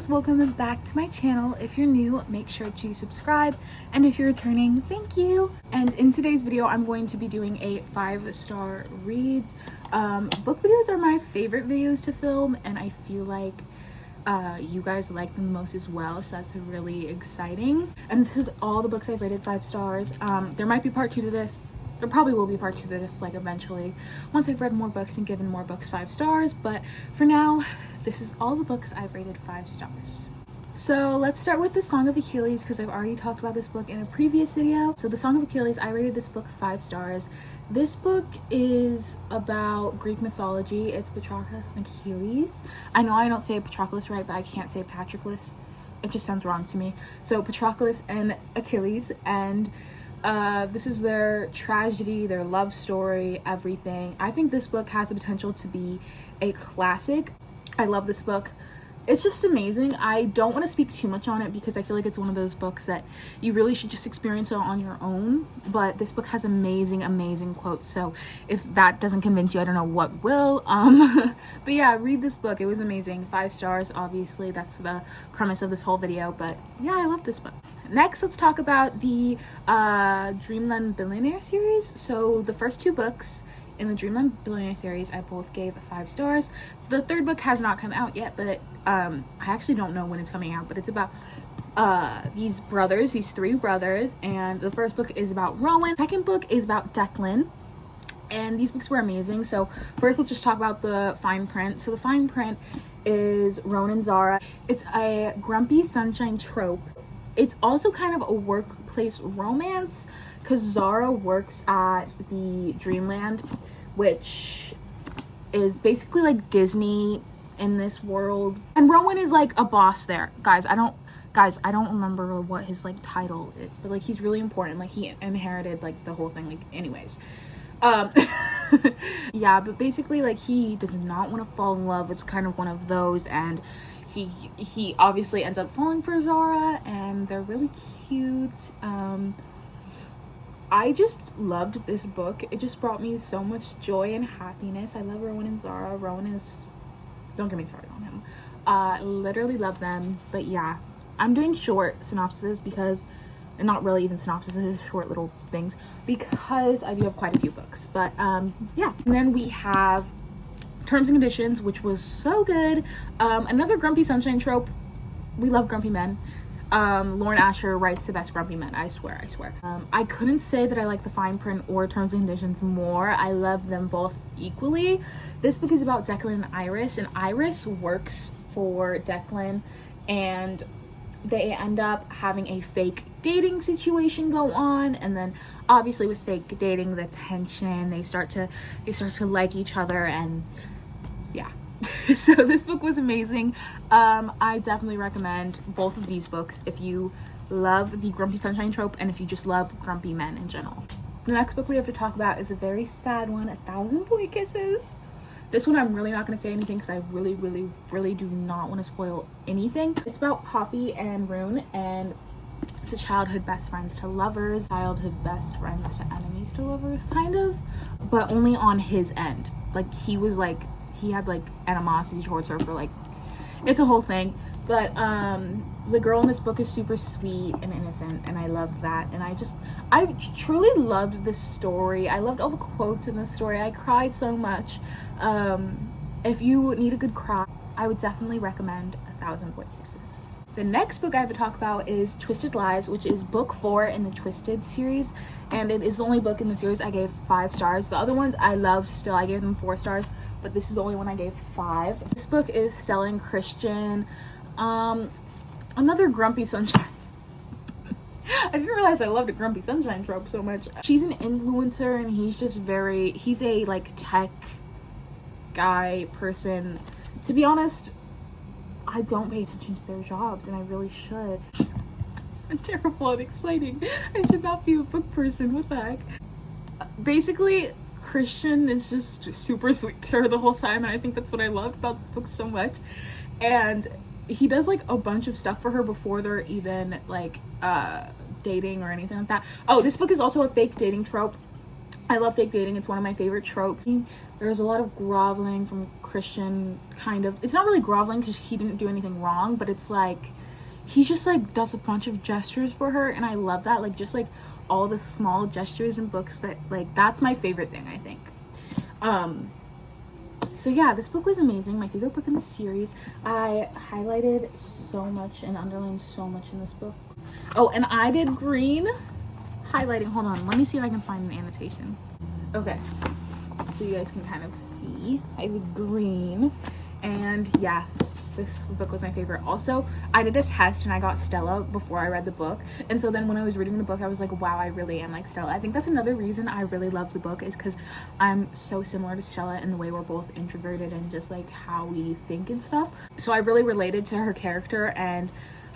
guys, welcome back to my channel. If you're new, make sure to subscribe, and if you're returning, thank you. And in today's video, I'm going to be doing a 5-star reads. Book videos are my favorite videos to film, and I feel like you guys like them the most as well, so that's really exciting. And this is all the books I've rated 5 stars. There might be part 2 to this. There probably will be part 2 to this, like, eventually, once I've read more books and given more books 5 stars, but for now, this is all the books I've rated 5 stars. So let's start with The Song of Achilles, because I've already talked about this book in a previous video. So The Song of Achilles, I rated this book 5 stars. This book is about Greek mythology. It's Patroclus and Achilles. I know I don't say Patroclus right, but I can't say Patroclus. It just sounds wrong to me. So Patroclus and Achilles, and this is their tragedy, their love story, everything. I think this book has the potential to be a classic. I love this book. It's just amazing. I don't want to speak too much on it because I feel like it's one of those books that you really should just experience it on your own. But this book has amazing, amazing quotes. So if that doesn't convince you, I don't know what will. But yeah, read this book. It was amazing. 5 stars, obviously. That's the premise of this whole video. But yeah, I love this book. Next, let's talk about the Dreamland Billionaire series. So the first 2 books in the Dreamland Billionaire series, I both gave 5 stars. The 3rd book has not come out yet, but I actually don't know when it's coming out, but it's about these 3 brothers, and the 1st book is about Rowan. The 2nd book is about Declan, and these books were amazing. So first, let's just talk about the fine print. So the fine print is Rowan and Zara. It's a grumpy sunshine trope. It's also kind of a workplace romance because Zara works at the Dreamland, which is basically like Disney in this world, and Rowan is like a boss there. Guys, I don't remember what his like title is, but like he's really important. Like he inherited like the whole thing. Like anyways, yeah, but basically like he does not want to fall in love. It's kind of one of those, and he obviously ends up falling for Zara, and they're really cute. I just loved this book. It just brought me so much joy and happiness. I love Rowan and Zara. Rowan is, don't get me started on him. Literally love them. But yeah, I'm doing short synopsises because, and not really even synopsises, just short little things, because I do have quite a few books. But yeah, and then we have Terms and Conditions, which was so good. Another grumpy sunshine trope. We love grumpy men. Lauren Asher writes the best grumpy men, I swear. I couldn't say that I like the fine print or Terms and Conditions more. I love them both equally. This book is about Declan and Iris works for Declan, and they end up having a fake dating situation go on, and then obviously with fake dating, the tension, they start to like each other, and yeah. So this book was amazing. I definitely recommend both of these books if you love the grumpy sunshine trope and if you just love grumpy men in general. The next book we have to talk about is a very sad one, 1,000 Boy Kisses. This one I'm really not going to say anything because I really do not want to spoil anything. It's about Poppy and Rune, and it's a childhood best friends to lovers, childhood best friends to enemies to lovers, kind of, but only on his end. Like he had like animosity towards her for like, it's a whole thing. But the girl in this book is super sweet and innocent, and I love that. And I truly loved this story. I loved all the quotes in this story. I cried so much. If you need a good cry, I would definitely recommend 1,000 Boy Kisses. The next book I have to talk about is Twisted Lies, which is book 4 in the Twisted series, and it is the only book in the series I gave 5 stars. The other ones I loved still. I gave them 4 stars, but this is the only one I gave 5. This book is Stella and Christian. Another grumpy sunshine. I didn't realize I loved a grumpy sunshine trope so much. She's an influencer, and he's a like tech guy person. To be honest, I don't pay attention to their jobs, and I really should. I'm terrible at explaining. I should not be a book person. What the heck? Basically, Christian is just super sweet to her the whole time, and I think that's what I loved about this book so much. And he does like a bunch of stuff for her before they're even like dating or anything like that. Oh, this book is also a fake dating trope. I love fake dating. It's one of my favorite tropes. There's a lot of groveling from Christian, kind of. It's not really groveling because he didn't do anything wrong, but it's like he just like does a bunch of gestures for her, and I love that. Like just like all the small gestures in books, that like that's my favorite thing, I think. So yeah, this book was amazing. My favorite book in the series. I highlighted so much and underlined so much in this book. Oh, and I did green highlighting. Hold on, let me see if I can find an annotation. Okay, so you guys can kind of see I did green, and yeah, this book was my favorite. Also, I did a test and I got Stella before I read the book, and so then when I was reading the book I was like, wow, I really am like Stella. I think that's another reason I really love the book, is because I'm so similar to Stella in the way we're both introverted and just like how we think and stuff. So I really related to her character, and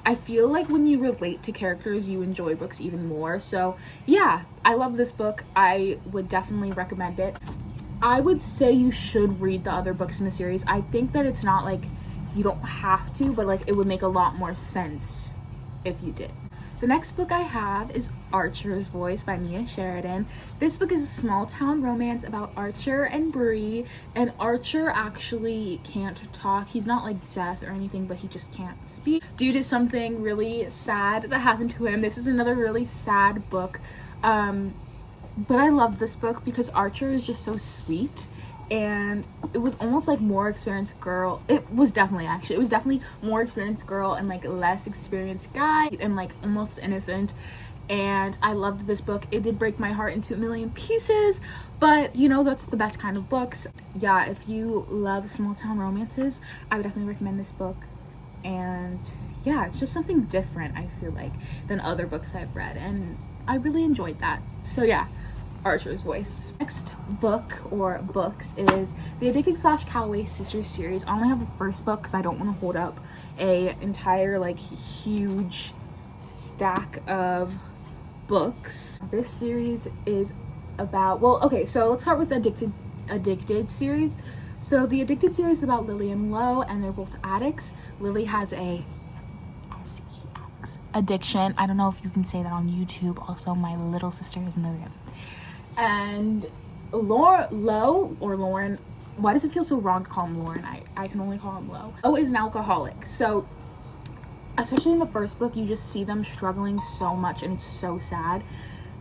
I feel like when you relate to characters, you enjoy books even more. So yeah, I love this book. I would definitely recommend it. I would say you should read the other books in the series. I think that it's not like you don't have to, but like it would make a lot more sense if you did. The next book I have is Archer's Voice by Sheridan. This book is a small town romance about Archer and Bree, and Archer actually can't talk. He's not like deaf or anything, but he just can't speak due to something really sad that happened to him. This is another really sad book, but I love this book because Archer is just so sweet, and it was almost like more experienced girl. It was definitely more experienced girl and like less experienced guy, and like almost innocent. And I loved this book. It did break my heart into a million pieces, but you know, that's the best kind of books. Yeah, if you love small town romances, I would definitely recommend this book. And yeah, it's just something different, I feel like, than other books I've read, and I really enjoyed that. So yeah, Archer's Voice. Next book or books is the Addicted / Calloway Sisters series. I only have the first book because I don't want to hold up a entire like huge stack of books. This series is about, well, okay, so let's start with the Addicted series. So the Addicted series is about Lily and Lo, and they're both addicts. Lily has a sex addiction. I don't know if you can say that on YouTube. Also, my little sister is in the room. And Lauren, why does it feel so wrong to call him Lauren? I can only call him Lo is an alcoholic. So especially in the first book, you just see them struggling so much, and it's so sad.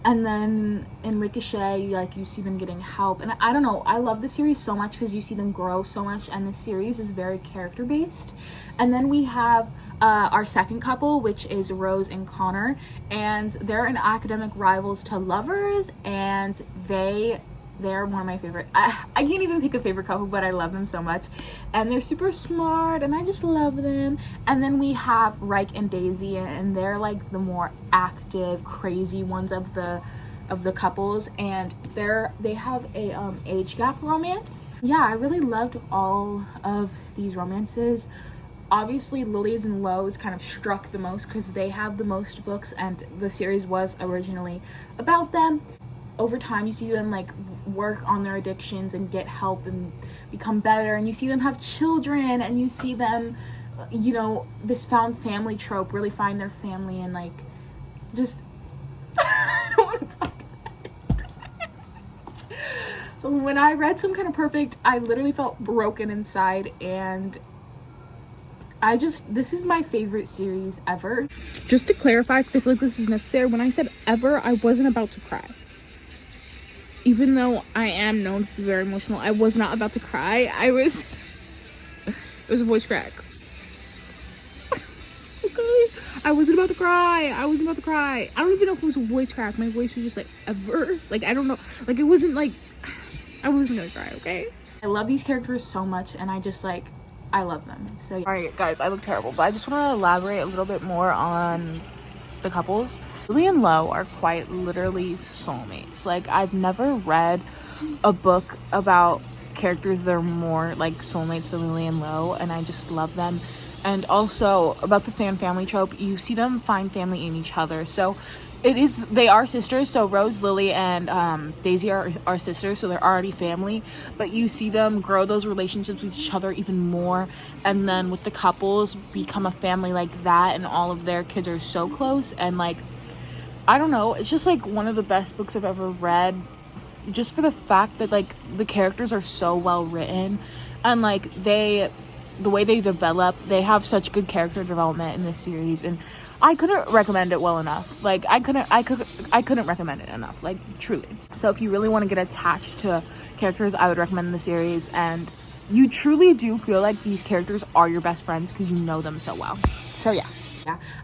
And then in Ricochet, like, you see them getting help, and I don't know, I love the series so much because you see them grow so much, and the series is very character based. And then we have our second couple, which is Rose and Connor, and they're an academic rivals to lovers, and they're one of my favorite. I can't even pick a favorite couple, but I love them so much, and they're super smart, and I just love them. And then we have Reich and Daisy, and they're like the more active, crazy ones of the couples, and they have a age gap romance. Yeah, I really loved all of these romances. Obviously, Lily's and Lo's kind of struck the most because they have the most books, and the series was originally about them. Over time, you see them like work on their addictions and get help and become better, and you see them have children, and you see them, you know, this found family trope, really find their family, and like just I don't want to talk about it. When I read Some Kind of Perfect, I literally felt broken inside, and this is my favorite series ever. Just to clarify, because I feel like this is necessary, when I said ever, I wasn't about to cry. Even though I am known to be very emotional, I was not about to cry. It was a voice crack. Okay? I wasn't about to cry. I don't even know if it was a voice crack. My voice was just like, ever. Like, I don't know. Like, it wasn't like, I wasn't gonna cry, okay? I love these characters so much, and I just like, I love them. So, alright guys, I look terrible, but I just want to elaborate a little bit more on the couples. Lily and Lo are quite literally soulmates. Like, I've never read a book about characters that are more like soulmates than Lily and Lo, and I just love them. And also about the fan family trope, you see them find family in each other. So they are sisters. So Rose, Lily, and Daisy are sisters, so they're already family, but you see them grow those relationships with each other even more, and then with the couples become a family like that, and all of their kids are so close. And like, I don't know, it's just like one of the best books I've ever read just for the fact that like the characters are so well written, and like the way they develop, they have such good character development in this series, and I couldn't recommend it well enough. Like I couldn't recommend it enough, like truly. So if you really want to get attached to characters, I would recommend the series, and you truly do feel like these characters are your best friends because you know them so well. So yeah,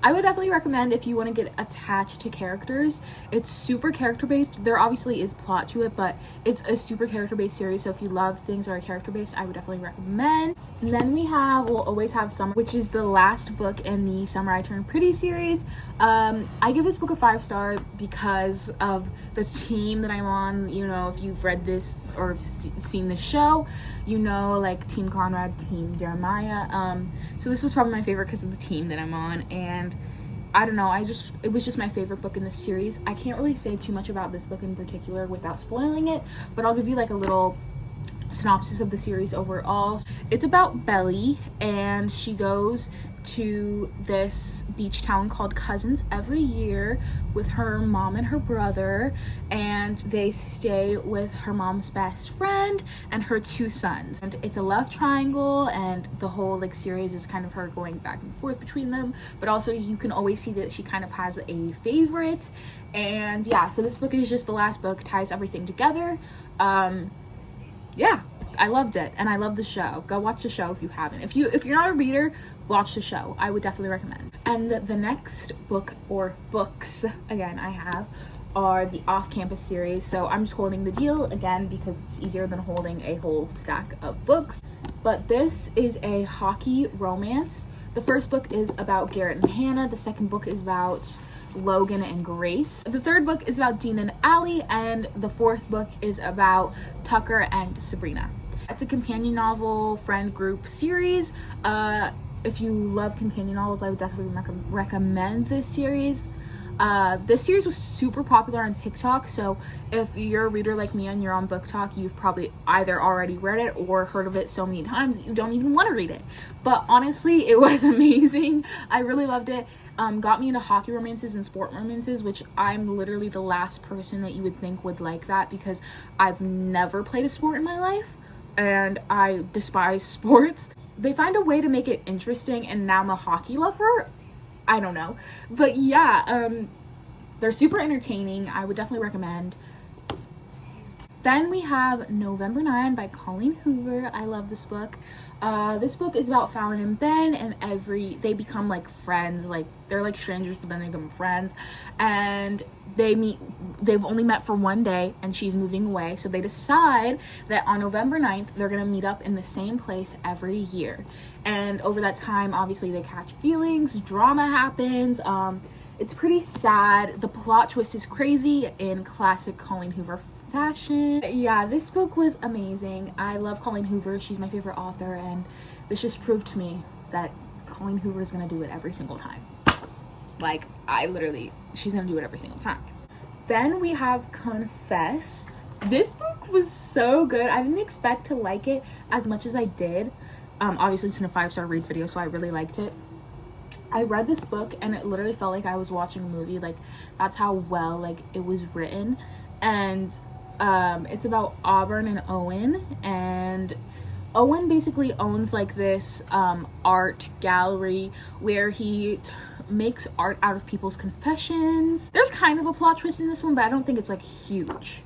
I would definitely recommend if you want to get attached to characters. It's super character based. There obviously is plot to it, but it's a super character based series, so if you love things that are character based, I would definitely recommend. And then we'll always have Summer, which is the last book in the Summer I Turned Pretty series. I give this book a 5-star because of the team that I'm on. You know, if you've read this or seen the show, you know, like Team Conrad, Team Jeremiah. So this was probably my favorite because of the team that I'm on, and I don't know, it was just my favorite book in this series. I can't really say too much about this book in particular without spoiling it, but I'll give you like a little synopsis of the series overall. It's about Belly, and she goes to this beach town called Cousins every year with her mom and her brother, and they stay with her mom's best friend and her 2 sons, and it's a love triangle, and the whole like series is kind of her going back and forth between them, but also you can always see that she kind of has a favorite. And yeah, so this book is just the last book, ties everything together. Yeah, I loved it, and I love the show. Go watch the show if you haven't. If you're not a reader, watch the show. I would definitely recommend. And the next book, or books again, I have are the off-campus series. So I'm just holding the deal again because it's easier than holding a whole stack of books. But this is a hockey romance. The first book is about Garrett and Hannah. The second book is about Logan and Grace. The third book is about Dean and Allie, and the fourth book is about Tucker and Sabrina. It's a companion novel friend group series. If you love companion novels, I would definitely recommend this series. This series was super popular on TikTok, so if you're a reader like me and you're on Book Talk, you've probably either already read it or heard of it so many times that you don't even want to read it. But honestly, it was amazing. I really loved it. Got me into hockey romances and sport romances, which I'm literally the last person that you would think would like that because I've never played a sport in my life and I despise sports. They find a way to make it interesting, and now I'm a hockey lover. I don't know, but yeah, they're super entertaining. I would definitely recommend. Then we have November 9 by Colleen Hoover. I love this book. This book is about Fallon and Ben, and they become like friends. Like they're like strangers, but then they become friends, and they've only met for one day, and she's moving away, so they decide that on November 9th they're gonna meet up in the same place every year. And over that time, obviously they catch feelings, drama happens. It's pretty sad. The plot twist is crazy in classic Colleen Hoover fashion. Yeah, this book was amazing. I love Colleen Hoover. She's my favorite author, and this just proved to me that Colleen Hoover is gonna do it every single time. Like, she's gonna do it every single time. Then we have Confess. This book was so good. I didn't expect to like it as much as I did. Obviously it's in a 5-star reads video, so I really liked it. I read this book and it literally felt like I was watching a movie. Like, that's how well like it was written. And it's about Auburn and Owen, and Owen basically owns like this art gallery where he makes art out of people's confessions. There's kind of a plot twist in this one, but I don't think it's like huge.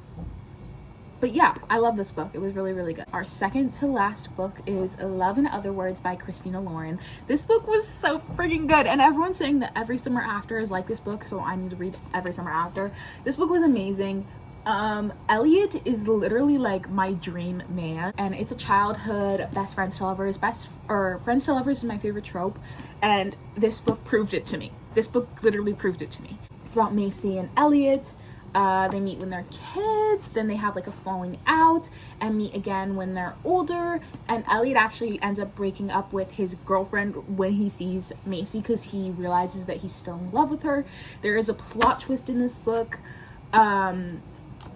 But yeah, I love this book. It was really, really good. Our second to last book is Love in Other Words by Christina Lauren. This book was so freaking good, and everyone's saying that Every Summer After is like this book, so I need to read Every Summer After. This book was amazing. Elliot is literally like my dream man, and it's a childhood best friends to lovers. Friends to lovers is my favorite trope, and this book proved it to me. This book literally proved it to me. It's about Maise and Elliot. They meet when they're kids, then they have like a falling out and meet again when they're older, and Elliot actually ends up breaking up with his girlfriend when he sees Maise because he realizes that he's still in love with her. There is a plot twist in this book.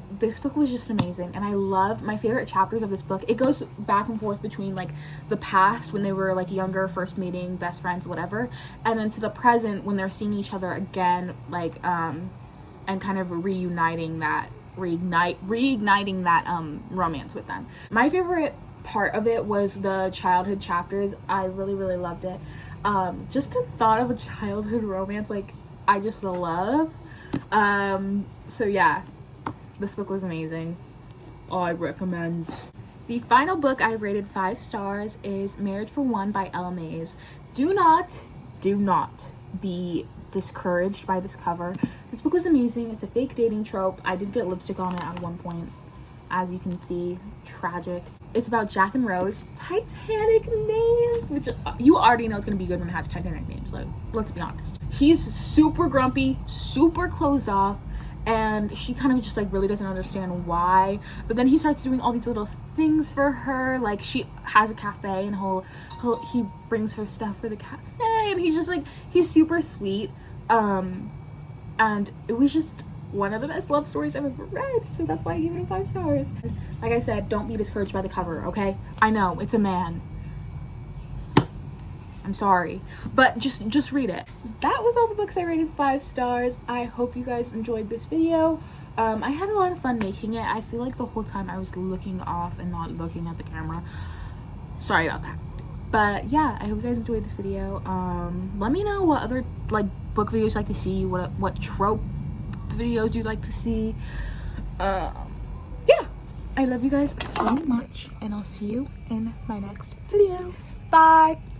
This book was just amazing, and I love my favorite chapters of this book. It goes back and forth between like the past when they were like younger, first meeting, best friends, whatever, and then to the present when they're seeing each other again, like and kind of reuniting that reigniting that romance with them. My favorite part of it was the childhood chapters. I really loved it. Just the thought of a childhood romance, like, I just love. So yeah, this book was amazing. I recommend. The final book I rated 5 stars is Marriage for One by Maise. Do not be discouraged by this cover. This book was amazing. It's a fake dating trope. I did get lipstick on it at one point, as you can see. Tragic. It's about Jack and Rose. Titanic names, which you already know it's gonna be good when it has Titanic names. Like, let's be honest. He's super grumpy, super closed off, and she kind of just like really doesn't understand why. But then he starts doing all these little things for her. Like, she has a cafe and he brings her stuff for the cafe, and he's just like, he's super sweet. And it was just one of the best love stories I've ever read, so that's why I gave it 5 stars. Like I said, don't be discouraged by the cover, okay? I know it's a man, I'm sorry, but just read it. That was all the books I rated 5 stars. I hope you guys enjoyed this video. I had a lot of fun making it. I feel like the whole time I was looking off and not looking at the camera. Sorry about that. But yeah, I hope you guys enjoyed this video. Let me know what other like book videos you'd like to see, what trope videos you'd like to see. Yeah, I love you guys so much, and I'll see you in my next video. Bye.